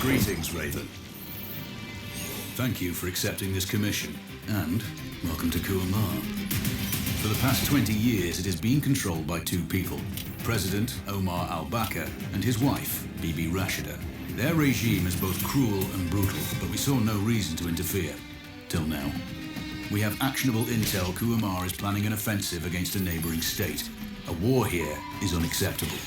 Greetings, Raven. Thank you for accepting this commission, and welcome to Kuamar. For the past 20 years, it has been controlled by two people, President Omar al-Bakr and his wife, Bibi Rashida. Their regime is both cruel and brutal, but we saw no reason to interfere. Till now. We have actionable intel Kuamar is planning an offensive against a neighboring state. A war here is unacceptable.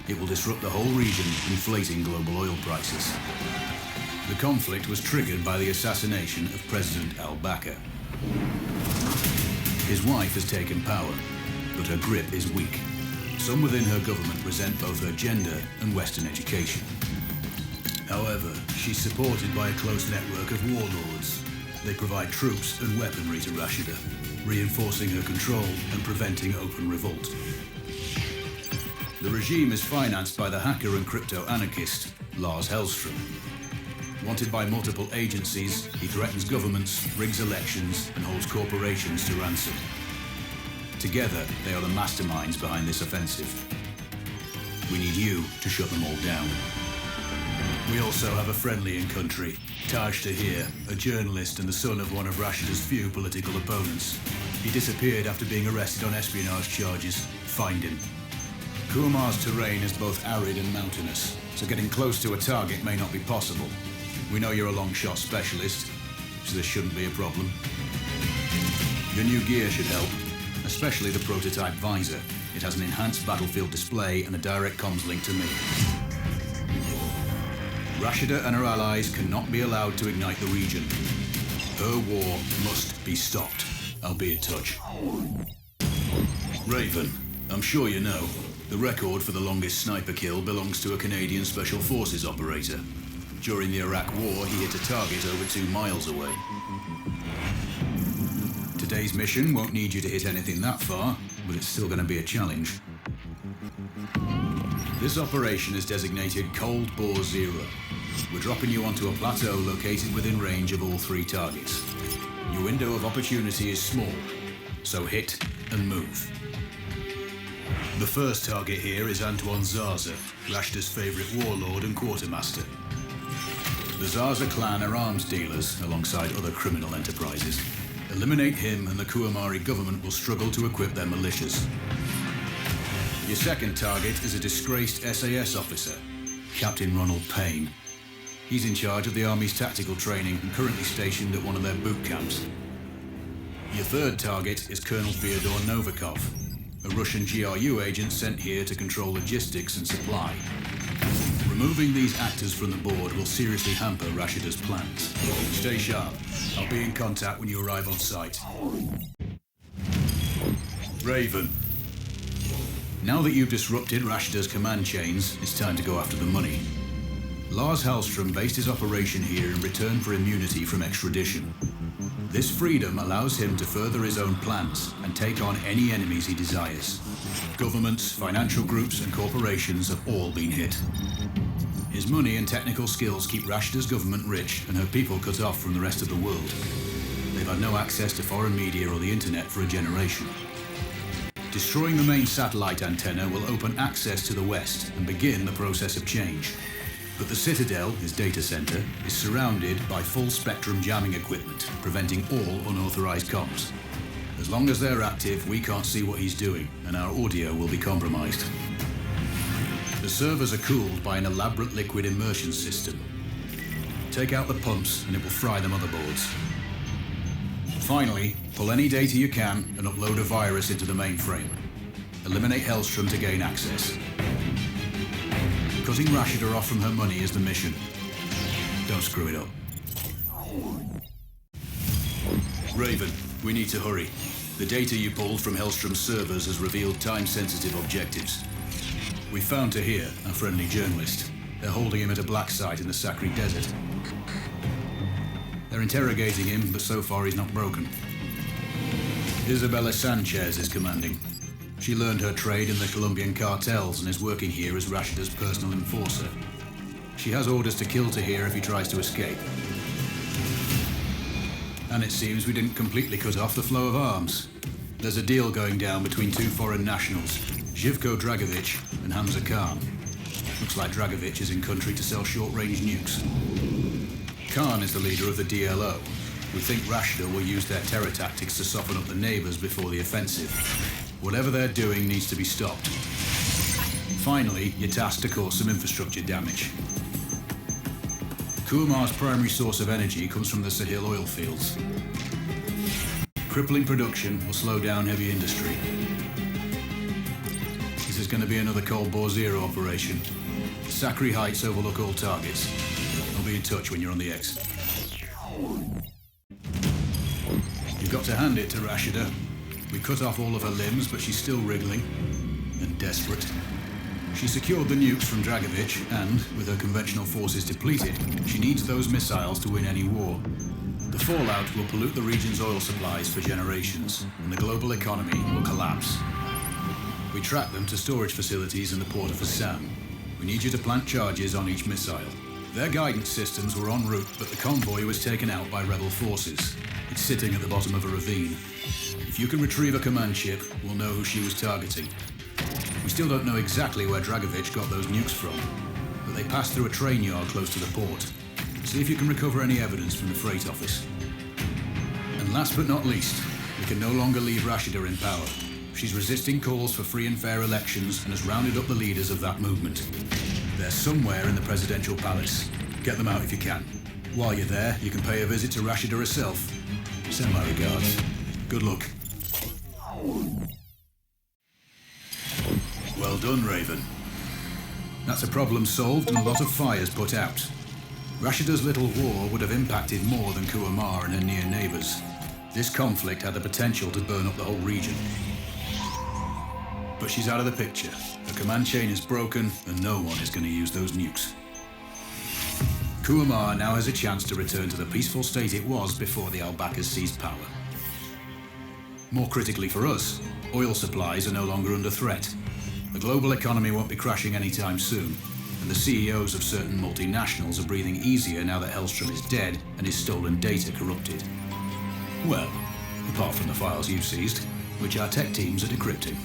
It will disrupt the whole region, inflating global oil prices. The conflict was triggered by the assassination of President al-Bakr. His wife has taken power, but her grip is weak. Some within her government resent both her gender and Western education. However, she's supported by a close network of warlords. They provide troops and weaponry to Rashida, reinforcing her control and preventing open revolt. The regime is financed by the hacker and crypto-anarchist, Lars Hellstrom. Wanted by multiple agencies, he threatens governments, rigs elections, and holds corporations to ransom. Together, they are the masterminds behind this offensive. We need you to shut them all down. We also have a friendly in country, Taj Tahir, a journalist and the son of one of Rashida's few political opponents. He disappeared after being arrested on espionage charges. Find him. Kuamar's terrain is both arid and mountainous, so getting close to a target may not be possible. We know you're a long-shot specialist, so this shouldn't be a problem. Your new gear should help, especially the prototype visor. It has an enhanced battlefield display and a direct comms link to me. Rashida and her allies cannot be allowed to ignite the region. Her war must be stopped. I'll be in touch. Raven, I'm sure you know, the record for the longest sniper kill belongs to a Canadian Special Forces operator. During the Iraq War, he hit a target over 2 miles away. Today's mission won't need you to hit anything that far, but it's still going to be a challenge. This operation is designated Cold Bore Zero. We're dropping you onto a plateau located within range of all 3 targets. Your window of opportunity is small, so hit and move. The first target here is Antoine Zaza, Rashida's favorite warlord and quartermaster. The Zaza clan are arms dealers alongside other criminal enterprises. Eliminate him and the Kuamari government will struggle to equip their militias. Your second target is a disgraced SAS officer, Captain Ronald Payne. He's in charge of the Army's tactical training and currently stationed at one of their boot camps. Your third target is Colonel Fyodor Novikov, a Russian GRU agent sent here to control logistics and supply. Removing these actors from the board will seriously hamper Rashida's plans. Stay sharp. I'll be in contact when you arrive on site. Raven. Now that you've disrupted Rashida's command chains, it's time to go after the money. Lars Hellstrom based his operation here in return for immunity from extradition. This freedom allows him to further his own plans and take on any enemies he desires. Governments, financial groups, and corporations have all been hit. His money and technical skills keep Rashida's government rich and her people cut off from the rest of the world. They've had no access to foreign media or the internet for a generation. Destroying the main satellite antenna will open access to the West and begin the process of change. But the Citadel, his data center, is surrounded by full-spectrum jamming equipment, preventing all unauthorized comms. As long as they're active, we can't see what he's doing, and our audio will be compromised. The servers are cooled by an elaborate liquid immersion system. Take out the pumps, and it will fry the motherboards. Finally, pull any data you can and upload a virus into the mainframe. Eliminate Hellstrom to gain access. Cutting Rashida off from her money is the mission. Don't screw it up. Raven, we need to hurry. The data you pulled from Hellstrom's servers has revealed time-sensitive objectives. We found Tahir, a friendly journalist. They're holding him at a black site in the Sakri Desert. They're interrogating him, but so far he's not broken. Isabella Sanchez is commanding. She learned her trade in the Colombian cartels and is working here as Rashida's personal enforcer. She has orders to kill Tahir if he tries to escape. And it seems we didn't completely cut off the flow of arms. There's a deal going down between 2 foreign nationals, Živko Dragovic and Hamza Khan. Looks like Dragovich is in country to sell short-range nukes. Khan is the leader of the DLO. We think Rashida will use their terror tactics to soften up the neighbors before the offensive. Whatever they're doing needs to be stopped. Finally, you're tasked to cause some infrastructure damage. Kuamar's primary source of energy comes from the Sahil oil fields. Crippling production will slow down heavy industry. This is going to be another Cold War Zero operation. Sakri Heights overlook all targets. I'll be in touch when you're on the X. You've got to hand it to Rashida. We cut off all of her limbs, but she's still wriggling and desperate. She secured the nukes from Dragovich, and, with her conventional forces depleted, she needs those missiles to win any war. The fallout will pollute the region's oil supplies for generations, and the global economy will collapse. We track them to storage facilities in the port of Hassan. We need you to plant charges on each missile. Their guidance systems were en route, but the convoy was taken out by rebel forces. It's sitting at the bottom of a ravine. If you can retrieve a command ship, we'll know who she was targeting. We still don't know exactly where Dragovich got those nukes from, but they passed through a train yard close to the port. See if you can recover any evidence from the freight office. And last but not least, we can no longer leave Rashida in power. She's resisting calls for free and fair elections and has rounded up the leaders of that movement. They're somewhere in the presidential palace. Get them out if you can. While you're there, you can pay a visit to Rashida herself. Send my regards. Good luck. Well done, Raven. That's a problem solved and a lot of fires put out. Rashida's little war would have impacted more than Kuamar and her near neighbors. This conflict had the potential to burn up the whole region. But she's out of the picture. Her command chain is broken, and no one is going to use those nukes. Kuamar now has a chance to return to the peaceful state it was before the Al-Bakas seized power. More critically for us, oil supplies are no longer under threat. The global economy won't be crashing anytime soon, and the CEOs of certain multinationals are breathing easier now that Hellstrom is dead and his stolen data corrupted. Well, apart from the files you've seized, which our tech teams are decrypting.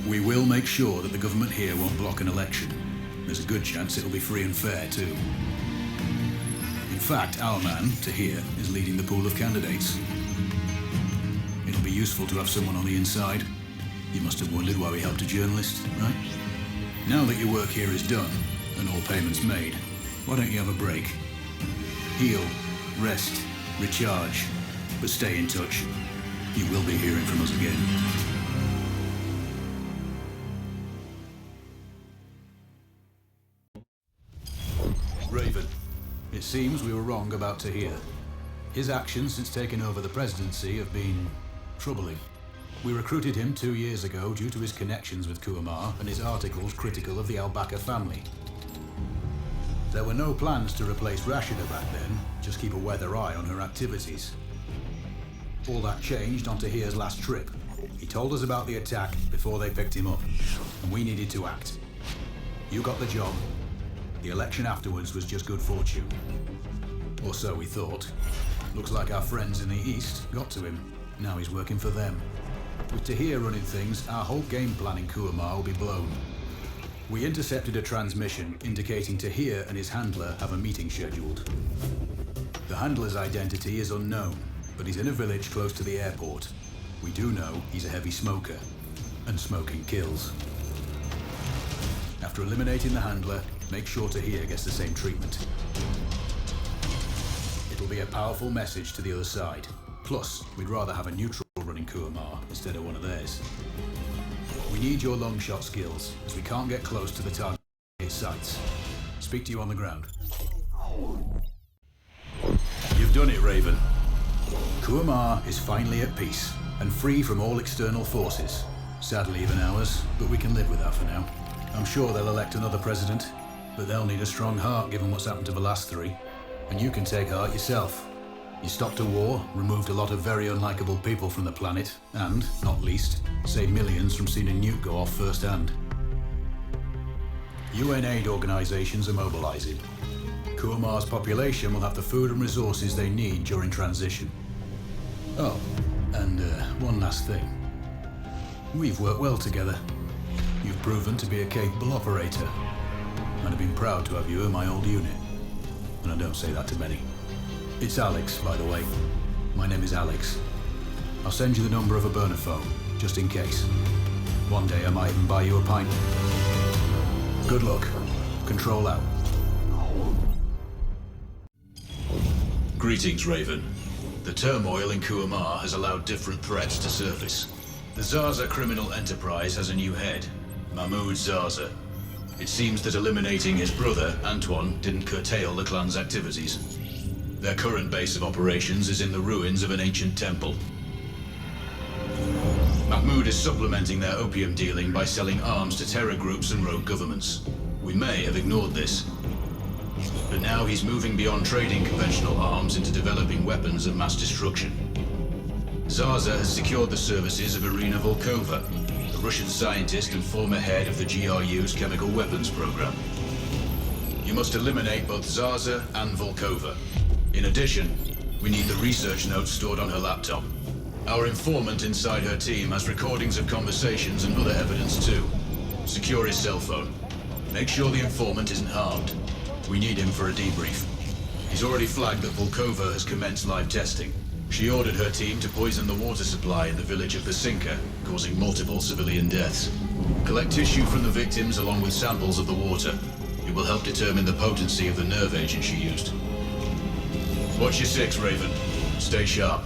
We will make sure that the government here won't block an election. There's a good chance it'll be free and fair, too. In fact, our man, Tahir, is leading the pool of candidates. It'll be useful to have someone on the inside. You must have wondered why we helped a journalist, right? Now that your work here is done, and all payments made, why don't you have a break? Heal, rest, recharge, but stay in touch. You will be hearing from us again. Raven, it seems we were wrong about Tahir. His actions since taking over the presidency have been troubling. We recruited him 2 years ago due to his connections with Kuamar and his articles critical of the Al-Baka family. There were no plans to replace Rashida back then, just keep a weather eye on her activities. All that changed on Tahir's last trip. He told us about the attack before they picked him up, and we needed to act. You got the job. The election afterwards was just good fortune. Or so we thought. Looks like our friends in the East got to him. Now he's working for them. With Tahir running things, our whole game plan in Kuamar will be blown. We intercepted a transmission indicating Tahir and his handler have a meeting scheduled. The handler's identity is unknown, but he's in a village close to the airport. We do know he's a heavy smoker, and smoking kills. After eliminating the handler, make sure Tahir gets the same treatment. It'll be a powerful message to the other side. Plus, we'd rather have a neutral running Kuamar instead of one of theirs. We need your long shot skills, as we can't get close to the target sites. Speak to you on the ground. You've done it, Raven. Kuamar is finally at peace, and free from all external forces. Sadly even ours, but we can live with that for now. I'm sure they'll elect another president, but they'll need a strong heart given what's happened to the last three. And you can take heart yourself. You stopped a war, removed a lot of very unlikable people from the planet, and, not least, saved millions from seeing a nuke go off firsthand. UN aid organizations are mobilizing. Kuamar's population will have the food and resources they need during transition. Oh, and one last thing. We've worked well together. You've proven to be a capable operator. I'd have been proud to have you in my old unit. And I don't say that to many. It's Alex, by the way. My name is Alex. I'll send you the number of a burner phone, just in case. One day I might even buy you a pint. Good luck. Control out. Greetings, Raven. The turmoil in Kuamar has allowed different threats to surface. The Zaza criminal enterprise has a new head, Mahmoud Zaza. It seems that eliminating his brother, Antoine, didn't curtail the clan's activities. Their current base of operations is in the ruins of an ancient temple. Mahmoud is supplementing their opium dealing by selling arms to terror groups and rogue governments. We may have ignored this. But now he's moving beyond trading conventional arms into developing weapons of mass destruction. Zaza has secured the services of Irina Volkova, the Russian scientist and former head of the GRU's chemical weapons program. You must eliminate both Zaza and Volkova. In addition, we need the research notes stored on her laptop. Our informant inside her team has recordings of conversations and other evidence too. Secure his cell phone. Make sure the informant isn't harmed. We need him for a debrief. He's already flagged that Volkova has commenced live testing. She ordered her team to poison the water supply in the village of Vasinka, causing multiple civilian deaths. Collect tissue from the victims along with samples of the water. It will help determine the potency of the nerve agent she used. Watch your six, Raven. Stay sharp.